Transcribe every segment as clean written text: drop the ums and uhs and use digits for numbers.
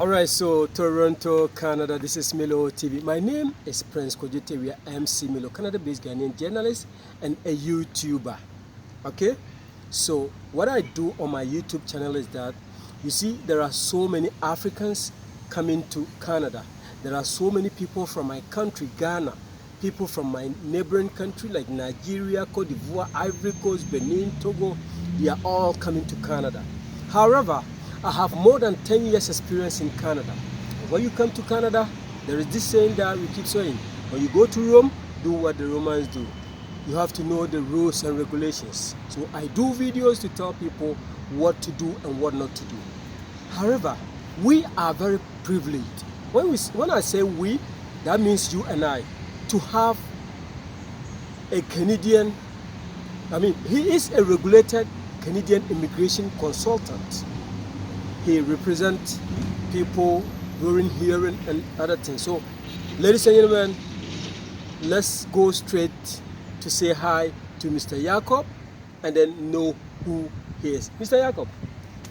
Alright, so Toronto, Canada, this is Milo TV. My name is Prince Kojite. We are MC Milo, Canada-based Ghanaian journalist and a YouTuber. Okay? So what I do on my YouTube channel is that, you see, there are so many Africans coming to Canada. There are so many people from my country, Ghana, people from my neighboring country like Nigeria, Cote d'Ivoire, Ivory Coast, Benin, Togo. They are all coming to Canada. However, I have more than 10 years experience in Canada. When you come to Canada, there is this saying that we keep saying, when you go to Rome, do what the Romans do. You have to know the rules and regulations. So I do videos to tell people what to do and what not to do. However, we are very privileged. When I say we, that means you and I, to have a Canadian, he is a regulated Canadian immigration consultant. He represents people during hearing and other things. So, ladies and gentlemen, let's go straight to say hi to Mr. Jacob and then know who he is. Mr. Jacob,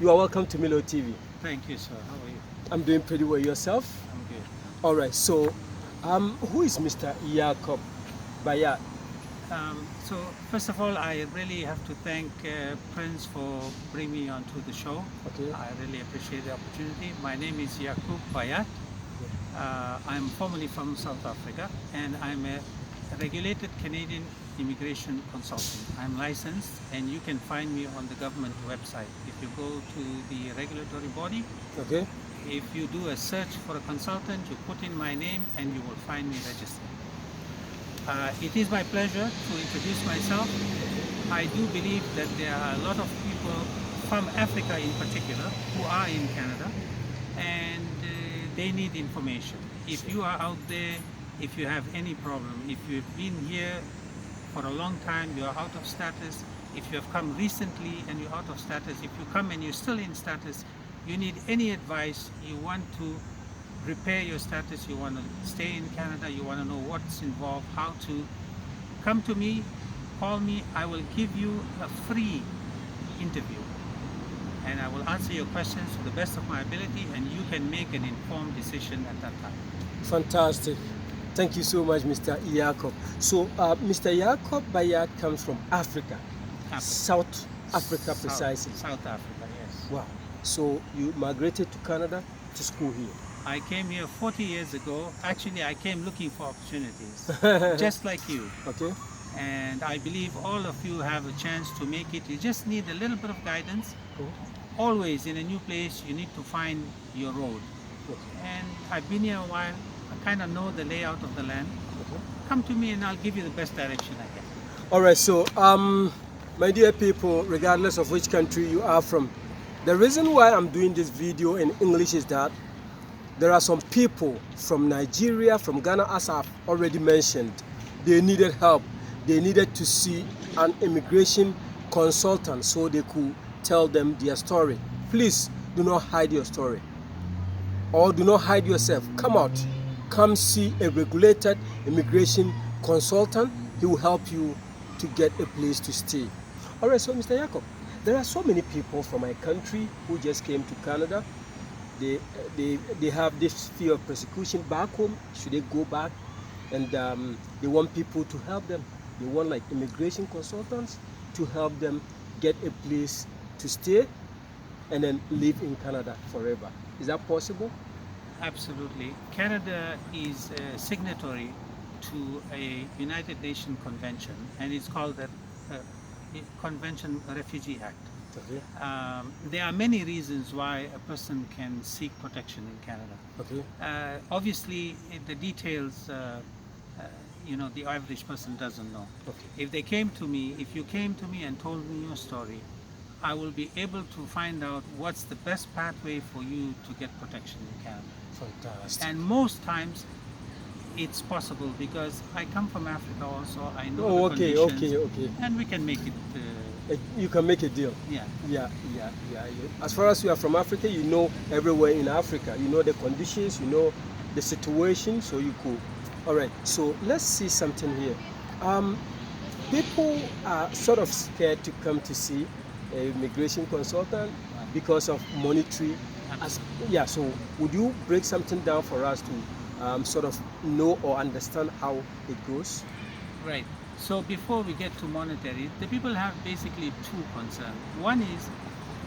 you are welcome to Milo TV. Thank you, sir. How are you? I'm doing pretty well. Yourself? I'm good. All right. So, who is Mr. Jacob Bayat? So, first of all, I really have to thank Prince for bringing me onto the show. Okay. I really appreciate the opportunity. My name is Jacob Bayat. I'm formerly from South Africa, and I'm a regulated Canadian immigration consultant. I'm licensed, and you can find me on the government website. If you go to the regulatory body, Okay. if you do a search for a consultant, you put in my name, and you will find me registered. It is my pleasure to introduce myself. I do believe that there are a lot of people from Africa in particular who are in Canada, and they need information. If you are out there, if you have any problem, if you've been here for a long time, you are out of status, if you have come recently and you're out of status, if you come and you're still in status, you need any advice, you want to repair your status, you want to stay in Canada, you want to know what's involved, how to, come to me, call me. I will give you a free interview and I will answer your questions to the best of my ability, and you can make an informed decision at that time. Fantastic. Thank you so much, Mr. Jacob. So, Mr. Jacob Bayat comes from Africa. South Africa precisely. South Africa, yes. Wow. So, you migrated to Canada to school here. I came here 40 years ago. Actually, I came looking for opportunities, just like you. Okay. And I believe all of you have a chance to make it. You just need a little bit of guidance. Cool. Always in a new place, you need to find your road. Okay. And I've been here a while. I kind of know the layout of the land. Okay. Come to me and I'll give you the best direction I can. All right. So, my dear people, regardless of which country you are from, the reason why I'm doing this video in English is that there are some people from Nigeria, from Ghana, as I've already mentioned. They needed help. They needed to see an immigration consultant so they could tell them their story. Please do not hide your story, or do not hide yourself. Come out. Come see a regulated immigration consultant. He will help you to get a place to stay. All right, so Mr. Jacob, there are so many people from my country who just came to Canada. They have this fear of persecution back home. Should they go back? And they want people to help them. They want like immigration consultants to help them get a place to stay and then live in Canada forever. Is that possible? Absolutely. Canada is a signatory to a United Nations convention, and it's called the Convention Refugee Act. Okay. There are many reasons why a person can seek protection in Canada. Okay. Obviously, the details, the average person doesn't know. Okay. If you came to me and told me your story, I will be able to find out what's the best pathway for you to get protection in Canada. Fantastic. And most times, it's possible because I come from Africa also. I know Oh, the okay, conditions, okay. and we can make it. You can make a deal. Yeah. Yeah. As far as you are from Africa, you know everywhere in Africa. You know the conditions, you know the situation, so you could. All right, so let's see something here. People are sort of scared to come to see an immigration consultant because of monetary Yeah, so would you break something down for us to sort of know or understand how it goes? Right. So before we get to monetary, the people have basically two concerns. One is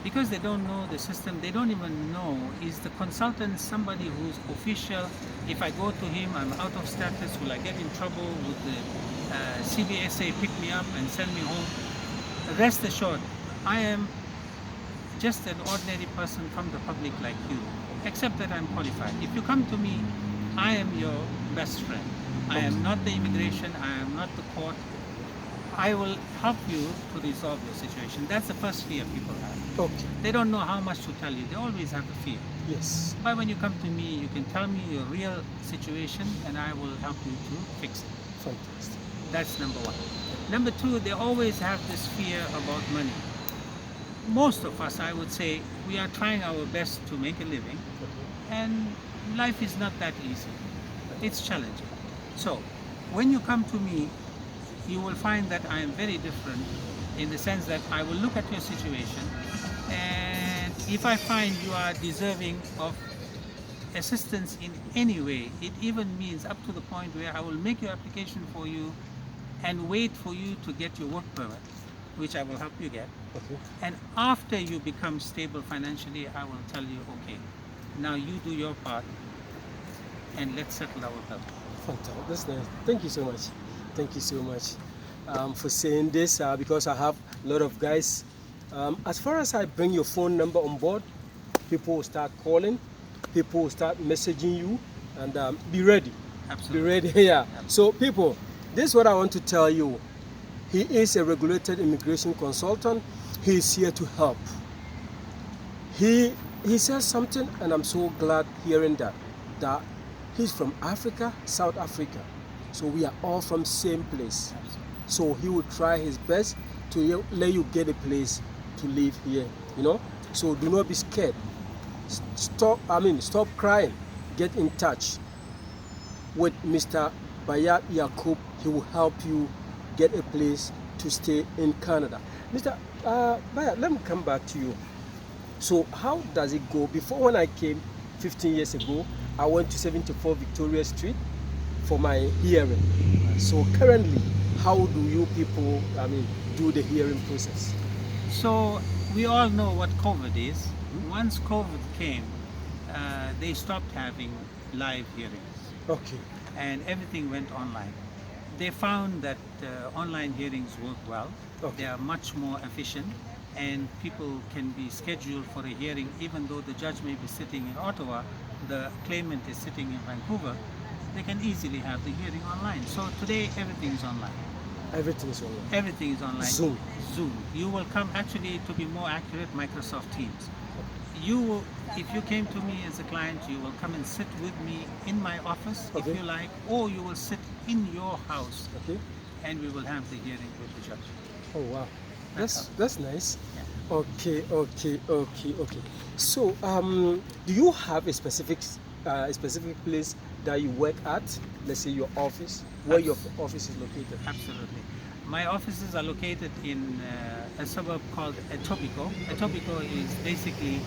because they don't know the system, they don't even know, is the consultant somebody who's official? If I go to him, I'm out of status, will I get in trouble? Would the CBSA pick me up and send me home? Rest assured, I am just an ordinary person from the public like you, except that I'm qualified. If you come to me, I am your best friend. I am not the immigration, I am not the court. I will help you to resolve your situation. That's the first fear people have. Okay. They don't know how much to tell you. They always have a fear. Yes. But when you come to me, you can tell me your real situation and I will help you to fix it. Fantastic. That's number one. Number two, they always have this fear about money. Most of us, I would say, we are trying our best to make a living, and life is not that easy. It's challenging. So, when you come to me, you will find that I am very different in the sense that I will look at your situation, and if I find you are deserving of assistance in any way, it even means up to the point where I will make your application for you and wait for you to get your work permit, which I will help you get. Okay. And after you become stable financially, I will tell you, okay, now you do your part and let's settle our bill. Fantastic. That's nice. Thank you so much. Thank you so much for saying this because I have a lot of guys. As far as I bring your phone number on board, people will start calling, people will start messaging you, and be ready. Absolutely. Be ready. Yeah. Absolutely. So people, this is what I want to tell you. He is a regulated immigration consultant. He is here to help. He says something, and I'm so glad hearing that he's from Africa, South Africa. So we are all from same place. So he will try his best to let you get a place to live here. So do not be scared. Stop crying. Get in touch with Mr. Bayat Yakub. He will help you get a place to stay in Canada. Mr. Bayat, let me come back to you. So how does it go? Before, when I came 15 years ago, I went to 74 Victoria Street for my hearing. So currently, how do you people, do the hearing process? So we all know what COVID is. Once COVID came, they stopped having live hearings. Okay. And everything went online. They found that online hearings work well. Okay. They are much more efficient, and people can be scheduled for a hearing even though the judge may be sitting in Ottawa, the claimant is sitting in Vancouver. They can easily have the hearing online. So today everything is online. Everything is online. Everything is online. Zoom. You will come, actually, to be more accurate, Microsoft Teams. You will, if you came to me as a client, you will come and sit with me in my office, Okay. if you like, or you will sit in your house, Okay. and we will have the hearing with the judge. Oh wow, That's that's nice. Yeah. Okay. So do you have a specific place that you work at? Let's say your office, where your office is located. Absolutely. My offices are located in a suburb called Etobicoke. Etobicoke is basically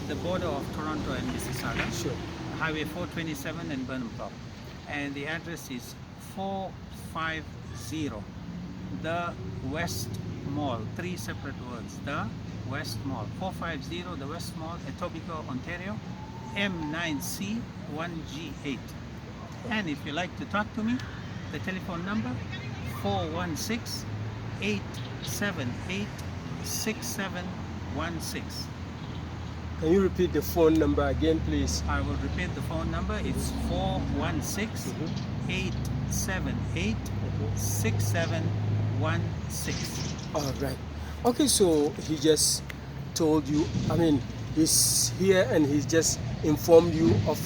the border of Toronto and Mississauga. Sure. Highway 427 and Burnham Club. And the address is 450 The West Mall. 3 separate words. The West Mall. 450 The West Mall, Etobicoke, Ontario. M9C 1G8. And if you like to talk to me, the telephone number 416-878-6716. Can you repeat the phone number again, please? I will repeat the phone number. It's 416-878-6716. All right. Okay, so he just told you, he's here and he's just informed you of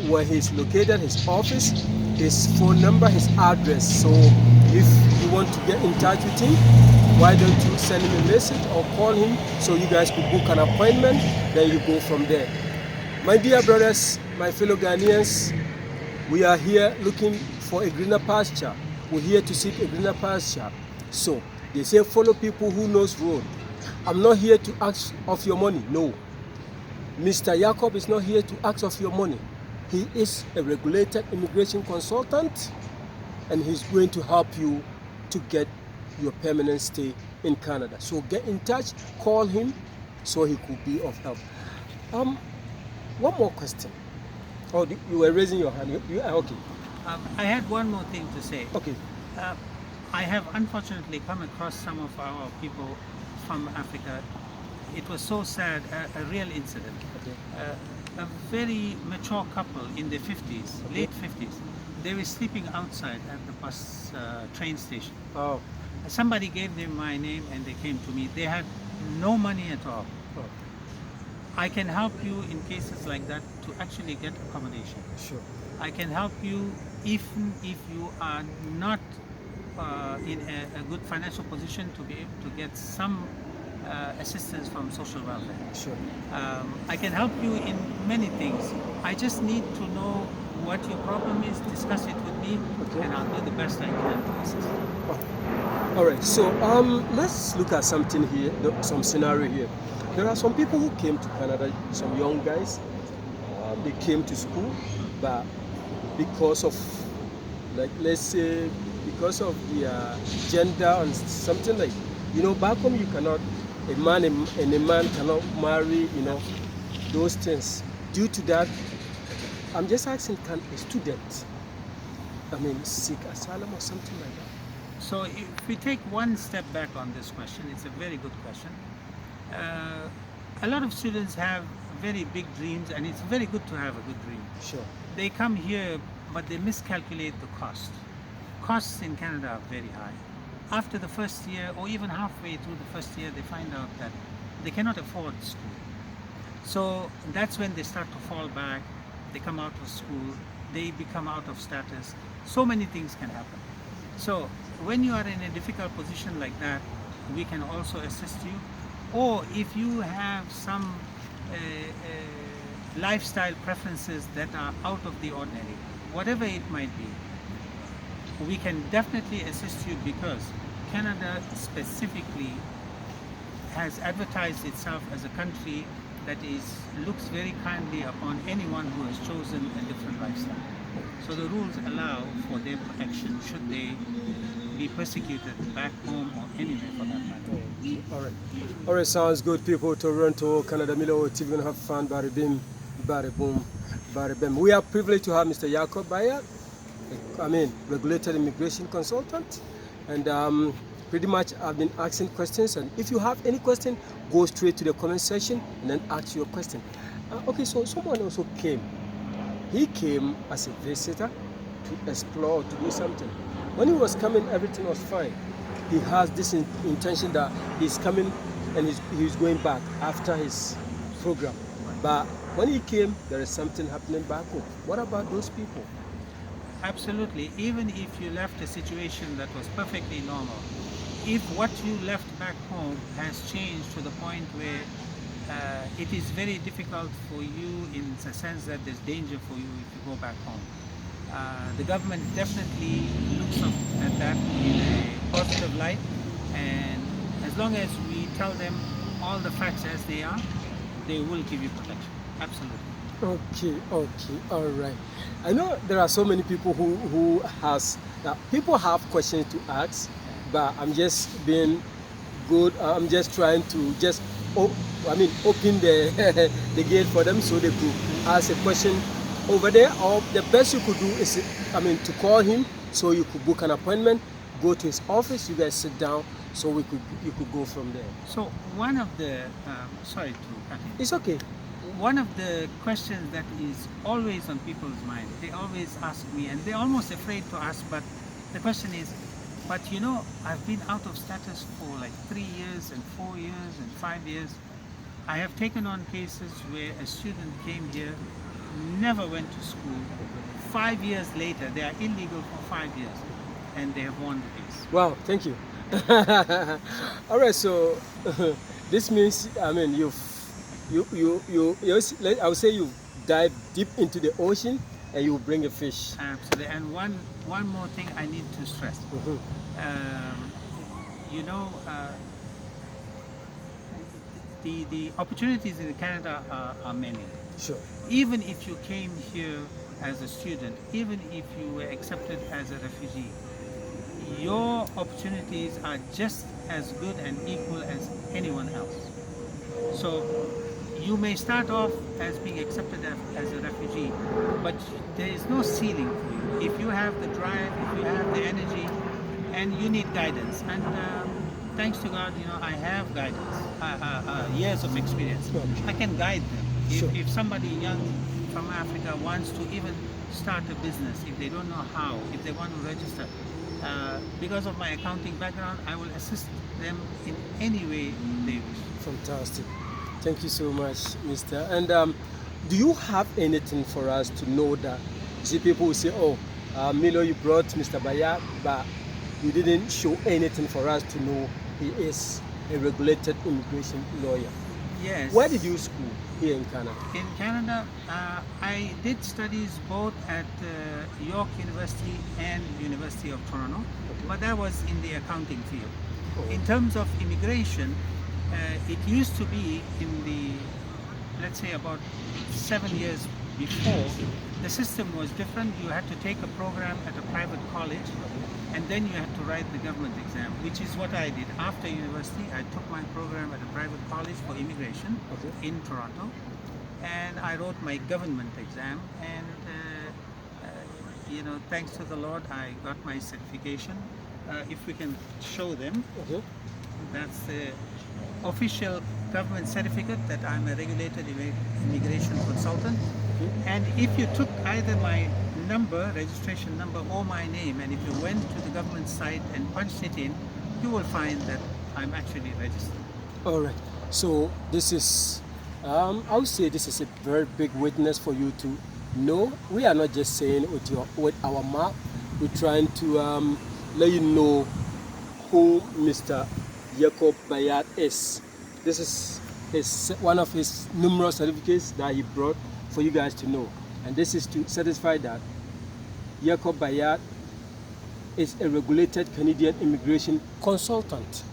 where he's located, his office, his phone number, his address. So if you want to get in touch with him, why don't you send him a message or call him so you guys could book an appointment, then you go from there. My dear brothers, my fellow Ghanaians, we are here looking for a greener pasture. We're here to seek a greener pasture. So they say follow people who knows road. I'm not here to ask of your money, no. Mr. Jacob is not here to ask of your money. He is a regulated immigration consultant, and he's going to help you to get your permanent stay in Canada. So get in touch, call him, so he could be of help. One more question. Oh, you were raising your hand. Okay. I had one more thing to say. Okay. I have unfortunately come across some of our people from Africa. It was so sad, a real incident. Okay. A very mature couple in their 50s, Okay. late 50s. They were sleeping outside at the bus train station. Oh. Somebody gave them my name and they came to me. They had no money at all. Oh. I can help you in cases like that to actually get accommodation. Sure. I can help you even if you are not in a good financial position to be able to get some assistance from social welfare. Sure. I can help you in many things. I just need to know what your problem is, discuss it with me, Okay. and I'll do the best I can to assist. Oh. All right. So let's look at something here, some scenario here. There are some people who came to Canada, some young guys. They came to school, but because of, like, let's say, because of their gender and something like, back home you cannot, a man and a man cannot marry, those things. Due to that, I'm just asking, can a student, seek asylum or something like that? So if we take one step back on this question, it's a very good question. A lot of students have very big dreams, and it's very good to have a good dream. Sure. They come here, but they miscalculate the cost. Costs in Canada are very high. After the first year, or even halfway through the first year, they find out that they cannot afford school. So that's when they start to fall back. They come out of school, they become out of status. So many things can happen. So when you are in a difficult position like that, we can also assist you. Or if you have some lifestyle preferences that are out of the ordinary, whatever it might be, we can definitely assist you, because Canada specifically has advertised itself as a country that looks very kindly upon anyone who has chosen a different lifestyle. So the rules allow for their protection should they be persecuted back home or anywhere for that matter. All right, sounds good, people. Toronto, Canada, Milo TV, gonna have fun. Bada bim, bada boom, bada bam. We are privileged to have Mr. Jacob Bayer, regulated immigration consultant, and pretty much I've been asking questions. And if you have any question, go straight to the comment section and then ask your question. Okay, so someone also came. He came as a visitor to explore, to do something. When he was coming, everything was fine. He has this intention that he's coming and he's going back after his program. But when he came, there is something happening back home. What about those people? Absolutely. Even if you left a situation that was perfectly normal, if what you left back home has changed to the point where it is very difficult for you, in the sense that there's danger for you if you go back home, the government definitely looks at that in a positive light, and as long as we tell them all the facts as they are, they will give you protection. Absolutely. Okay, all right. I know there are so many people who people have questions to ask, but I'm just being good. I'm just trying to open the the gate for them so they could ask a question over there. Or the best you could do is, to call him, so you could book an appointment, go to his office, you guys sit down, so you could go from there. So one of the sorry to cut in. It's okay. One of the questions that is always on people's mind, they always ask me, and they're almost afraid to ask, but the question is, but I've been out of status for like 3 years and 4 years and 5 years. I have taken on cases where a student came here, never went to school. 5 years later, they are illegal for 5 years, and they have won the case. Wow, thank you. All right, so this means, I would say you dive deep into the ocean and you bring a fish. Absolutely. And one more thing I need to stress. the opportunities in Canada are many. Sure. Even if you came here as a student, even if you were accepted as a refugee, your opportunities are just as good and equal as anyone else. So you may start off as being accepted as a refugee, but there is no ceiling for you. If you have the drive, if you have the energy, and you need guidance, and thanks to God, I have guidance, years of experience. I can guide them. Sure. If somebody young from Africa wants to even start a business, if they don't know how, if they want to register, because of my accounting background, I will assist them in any way they wish. Fantastic. Thank you so much, Mr. And do you have anything for us to know that, you see, people will say, oh, Milo, you brought Mr. Bayat, but you didn't show anything for us to know he is a regulated immigration lawyer. Yes. Where did you school here in Canada? In Canada, I did studies both at York University and University of Toronto, but that was in the accounting field. Oh. In terms of immigration, it used to be in the, let's say about 7 years before, the system was different. You had to take a program at a private college, and then you had to write the government exam, which is what I did. After university, I took my program at a private college for immigration in Toronto, and I wrote my government exam, and thanks to the Lord, I got my certification. If we can show them, that's the official government certificate that I'm a regulated immigration consultant. And if you took either my number, registration number, or my name, and if you went to the government site and punched it in, you will find that I'm actually registered. All right. So this is, I would say this is a very big witness for you to know. We are not just saying with our mouth. We're trying to let you know who Mr. Jacob Bayat is. This is one of his numerous certificates that he brought for you guys to know. And this is to satisfy that Jacob Bayat is a regulated Canadian immigration consultant.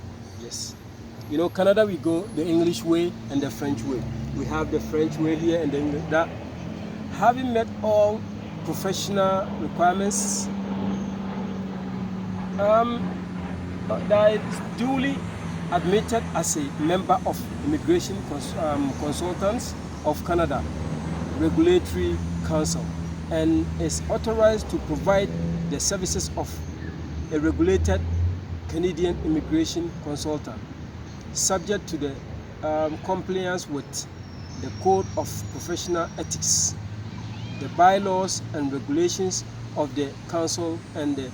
Yes. You know, Canada, we go the English way and the French way. We have the French way here and the English. That having met all professional requirements, that is duly admitted as a member of Immigration Consultants of Canada Regulatory Council, and is authorized to provide the services of a regulated Canadian immigration consultant, subject to the compliance with the Code of Professional Ethics, the bylaws and regulations of the Council, and the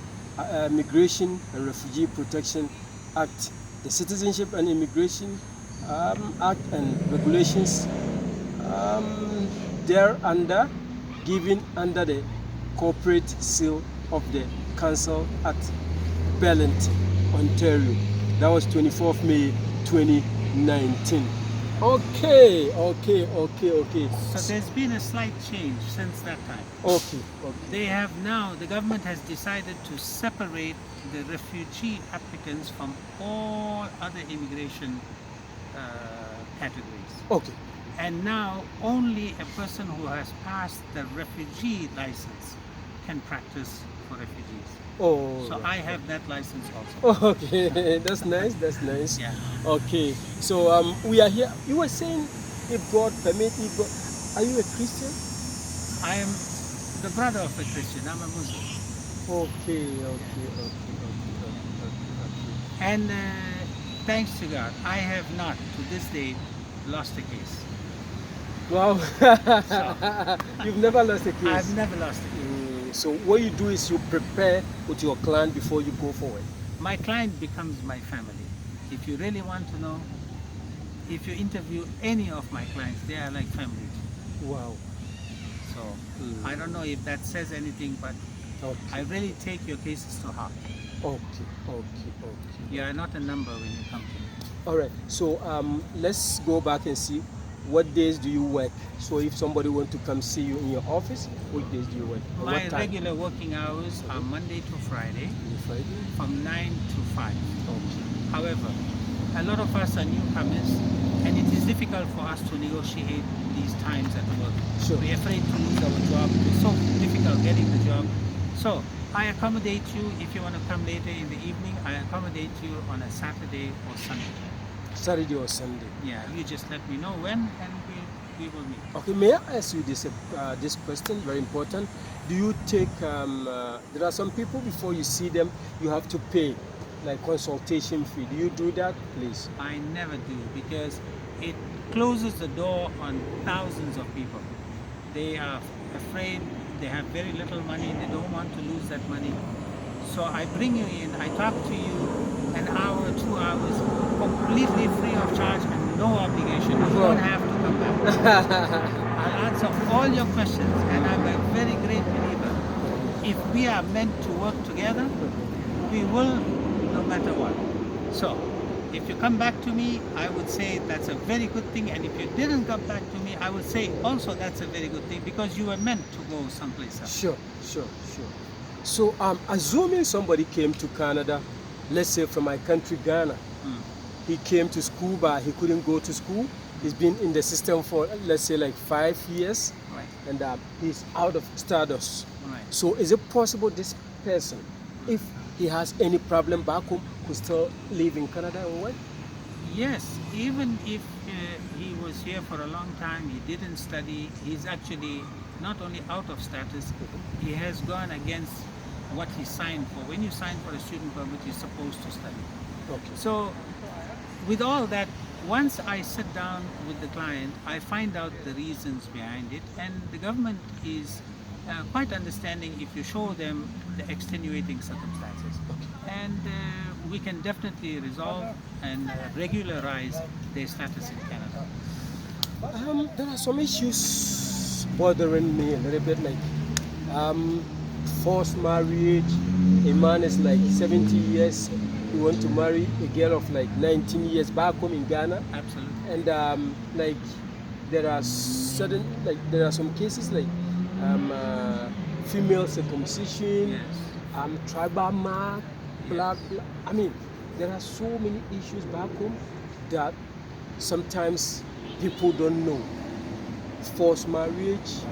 Migration and Refugee Protection Act, the Citizenship and Immigration Act and regulations thereunder, given under the corporate seal of the Council at Burlington, Ontario. That was 24th May 2019. Okay. So there's been a slight change since that time. Okay. They have now, the government has decided to separate the refugee applicants from all other immigration categories. Okay. And now only a person who has passed the refugee license can practice for refugees. Oh. So right. I have that license also. Okay, that's nice. That's nice. Yeah. Okay, so we are here. You were saying if God permit, are you a Christian? I am the brother of a Christian. I'm a Muslim. Okay. And thanks to God, I have not to this day lost a case. Wow. You've never lost a case. I've never lost a case. So what you do is you prepare with your client before you go forward. My client becomes my family. If you really want to know, if you interview any of my clients, they are like family. Wow. So I don't know if that says anything, but I really take your cases to heart. Okay. You are not a number when you come to me. All right. So let's go back and see what days do you work. So if somebody wants to come see you in your office, what days do you work? My regular working hours are Monday to Friday, from 9 to 5. Okay. However, a lot of us are newcomers, and it is difficult for us to negotiate these times at work. Sure. We're afraid to lose our job. It's so difficult getting the job. So I accommodate you if you want to come later in the evening. I accommodate you on a Saturday or Sunday. Saturday or Sunday. Yeah, you just let me know when, and we will meet. Okay, may I ask you this question? Very important. Do you take? There are some people before you see them, you have to pay, like consultation fee. Do you do that, please? I never do, because it closes the door on thousands of people. They are afraid, they have very little money, they don't want to lose that money. So I bring you in, I talk to you an hour, 2 hours, completely free of charge and no obligation. You don't have to come back. I'll answer all your questions, and I'm a very great believer. If we are meant to work together, we will, no matter what. So if you come back to me, I would say that's a very good thing, and if you didn't come back to me, I would say also that's a very good thing, because you were meant to go someplace else. Sure. So assuming somebody came to Canada, let's say from my country, Ghana, he came to school but he couldn't go to school. He's been in the system for, let's say, like 5 years, Right. and he's out of status. Right. So is it possible this person, if he has any problem back home, could still live in Canada and work? Yes, even if he was here for a long time, he didn't study, he's actually not only out of status, he has gone against what he signed for. When you sign for a student permit, you're supposed to study. Okay. So with all that, once I sit down with the client, I find out the reasons behind it, and the government is quite understanding if you show them the extenuating circumstances. And we can definitely resolve and regularize their status in Canada. There are some issues bothering me a little bit, like forced marriage. A man is like 70 years, he want to marry a girl of like 19 years back home in Ghana. Absolutely. And like there are some cases like female circumcision, Yes. tribal mark, blah blah. I mean, there are so many issues back home that sometimes people don't know. Forced marriage,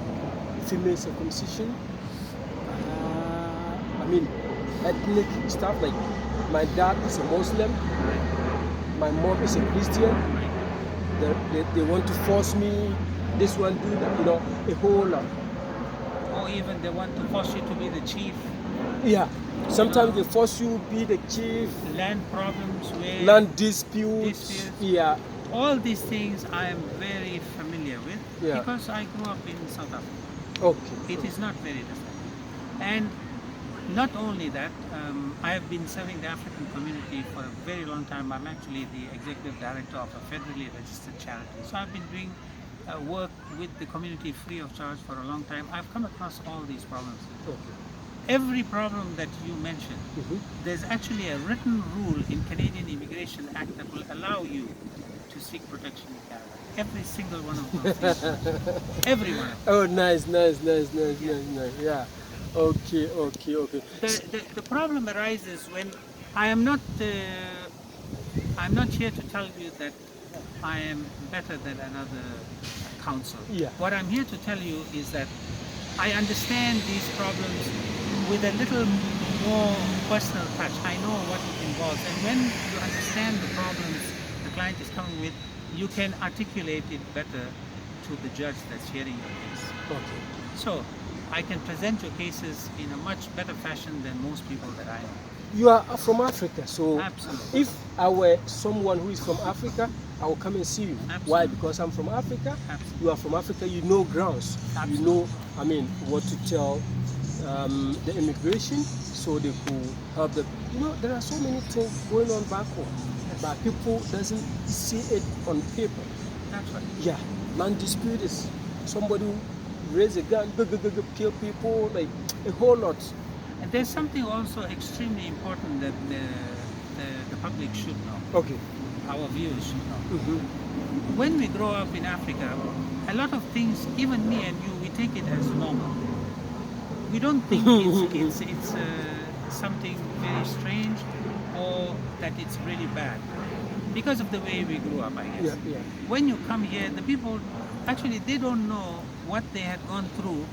female circumcision. I mean, ethnic stuff, like my dad is a Muslim, my mom is a Christian. They want to force me this one, do that, a whole lot. Or even they want to force you to be the chief. Yeah, sometimes they force you to be the chief. Land problems, where Land disputes. Yeah. all these things I am very familiar with, Yeah. because I grew up in South Africa. Okay. It is not very different. And not only that, I have been serving the African community for a very long time. I'm actually the executive director of a federally registered charity. So I've been doing work with the community free of charge for a long time. I've come across all these problems. Okay. Every problem that you mentioned, Mhm. there's actually a written rule in Canadian Immigration Act that will allow you to seek protection in Canada. Every single one of those things. Every one of them. Oh, nice. Yeah. Okay. The problem arises when I'm not here to tell you that I am better than another council. Yeah. What I'm here to tell you is that I understand these problems with a little more personal touch. I know what it involves, and when you understand the problems the client is coming with, you can articulate it better to the judge that's hearing your case. Okay. So I can present your cases in a much better fashion than most people that I know. You are from Africa, so Absolutely. if I were someone who is from Africa, I will come and see you. Absolutely. Why? Because I'm from Africa. Absolutely. You are from Africa. You know grounds. Absolutely. You know, what to tell the immigration, so they could help them. There are so many things going on back home, but people doesn't see it on paper. That's right. Yeah, land dispute is somebody who raise a gun, kill people, like a whole lot. And there's something also extremely important that the public should know, Okay. our viewers should know. Mm-hmm. When we grow up in Africa, a lot of things, even me and you, we take it as normal. We don't think it's something very strange or that it's really bad. because of the way we grew up, I guess. Yeah, yeah. When you come here, the people, actually, they don't know what they had gone through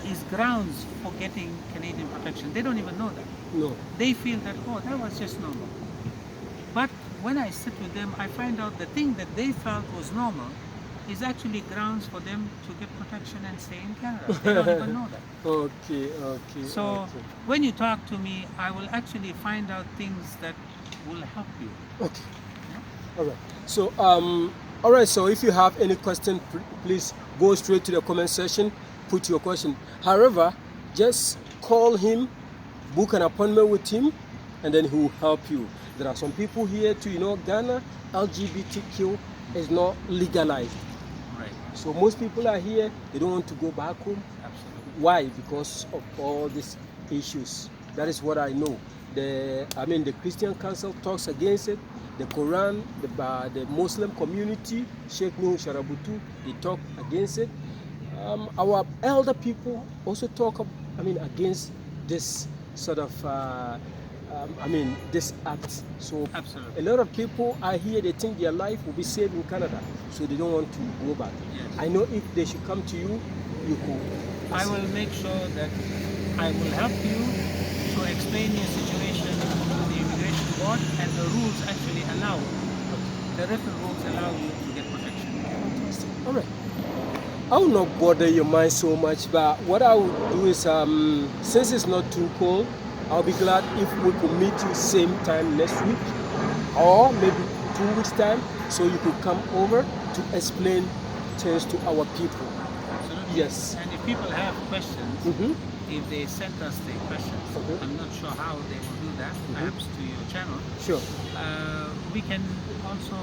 is grounds for getting Canadian protection. They don't even know that. No. They feel that, oh, that was just normal. But when I sit with them, I find out the thing that they felt was normal is actually grounds for them to get protection and stay in Canada. They don't even know that. Okay, okay. So okay. when you talk to me, I will actually find out things that will help you. Okay. All right. So, all right. So, if you have any question, please go straight to the comment section. Put your question. However, just call him, book an appointment with him, and then he will help you. There are some people here too. You know, Ghana LGBTQ is not legalized. Right. So most people are here. They don't want to go back home. Absolutely. Why? Because of all these issues. That is what I know. The Christian Council talks against it. The Quran, the Muslim community, Sheikh Nuhu Sharabutu, they talk against it. Our elder people also talk, against this sort of, this act. So Absolutely. a lot of people are here. They think their life will be saved in Canada, so they don't want to go back. Yes. I know if they should come to you, you could. I will make sure that I will help you to explain your situation to the immigration board, and the rules actually allow, the written rules allow you to get protection. All right. I will not bother your mind so much, but what I will do is, since it's not too cold, I'll be glad if we could meet you same time next week, or maybe 2 weeks time, so you could come over to explain things to our people. Absolutely. Yes. And if people have questions, Mm-hmm. if they send us their questions, Okay. I'm not sure how they will do that, perhaps to your channel, Sure. we can also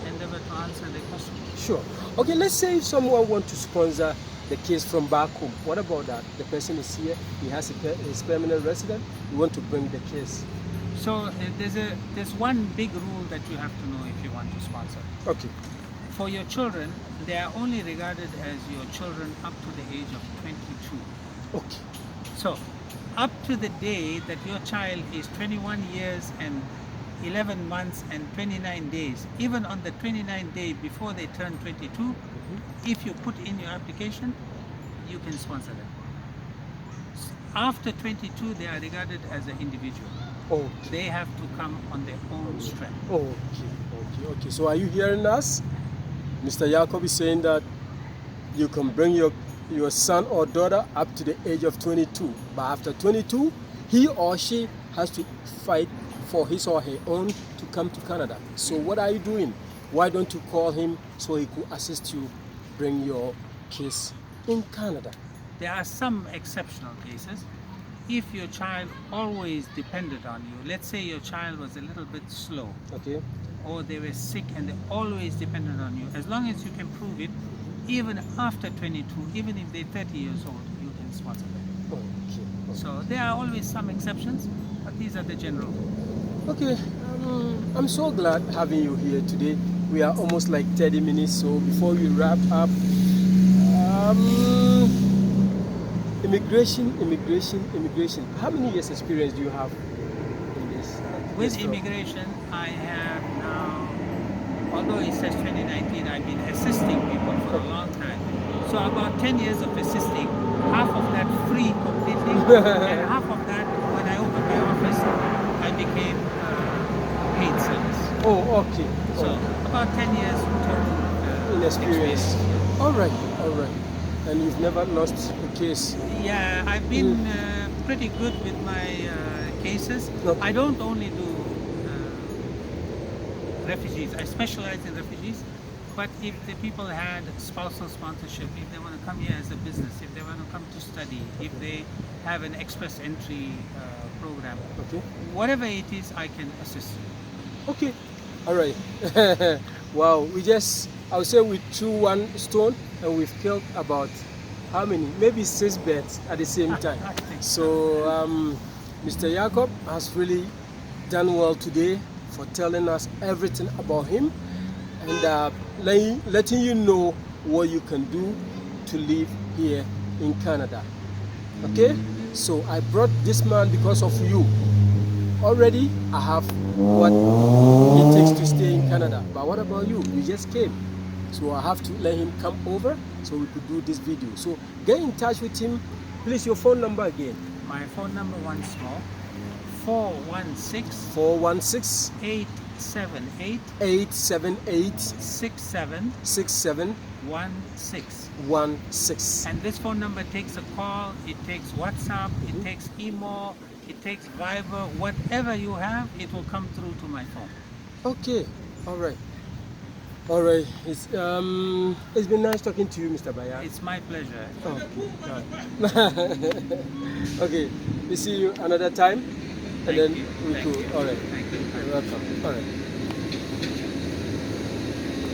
endeavor to answer the question. Sure. Okay, let's say if someone wants to sponsor the case from back home, what about that? The person is here, he has his permanent resident, we want to bring the case. So there's one big rule that you have to know if you want to sponsor. Okay. For your children, they are only regarded as your children up to the age of 22. Okay. So, up to the day that your child is 21 years and 11 months and 29 days, even on the 29th day before they turn 22, if you put in your application, you can sponsor them. After 22, they are regarded as an individual. Okay. They have to come on their own strength. Okay. So are you hearing us? Mr. Jacob is saying that you can bring your son or daughter up to the age of 22, but after 22, he or she has to fight for his or her own to come to Canada. So what are you doing? Why don't you call him so he could assist you bring your case in Canada? There are some exceptional cases. If your child always depended on you, let's say your child was a little bit slow, Okay. or they were sick and they always depended on you, as long as you can prove it, even after 22, even if they're 30 years old, you can sponsor them. Okay. So there are always some exceptions, but these are the general rules. Okay. I'm so glad having you here today. We are almost like 30 minutes, so before we wrap up, immigration. How many years experience do you have in this? With immigration, I have now, although it says 2019, I've been assisting people for a long time. So about 10 years of assisting, half of that free completely, and half of that, when I opened my office, I became paid service. Oh, okay. So about 10 years total In experience. All right. And you've never lost a case? Yeah, I've been pretty good with my cases. Okay. I don't only do refugees, I specialize in refugees, but if the people had spousal sponsorship, if they want to come here as a business, if they want to come to study, if they have an express entry program, Okay. whatever it is, I can assist you. Okay. All right. Wow. I would say we threw one stone and we've killed about how many? Maybe 6 birds at the same time. I think So Mr. Jacob has really done well today for telling us everything about him and letting you know what you can do to live here in Canada. Okay? So I brought this man because of you. already I have what it takes to stay in Canada. But what about you? You just came. So I have to let him come over so we could do this video. So get in touch with him. Please, your phone number again. My phone number once more, 416 416 878 878 6716. 6716. And this phone number takes a call, it takes WhatsApp, it takes email, it takes Viber, whatever you have, it will come through to my phone. Okay, all right. All right, it's been nice talking to you, Mr. Bayan. It's my pleasure. Oh, okay, we see you another time, and Thank then you. we Thank cool. you. All right, Thank you. you're welcome. All right.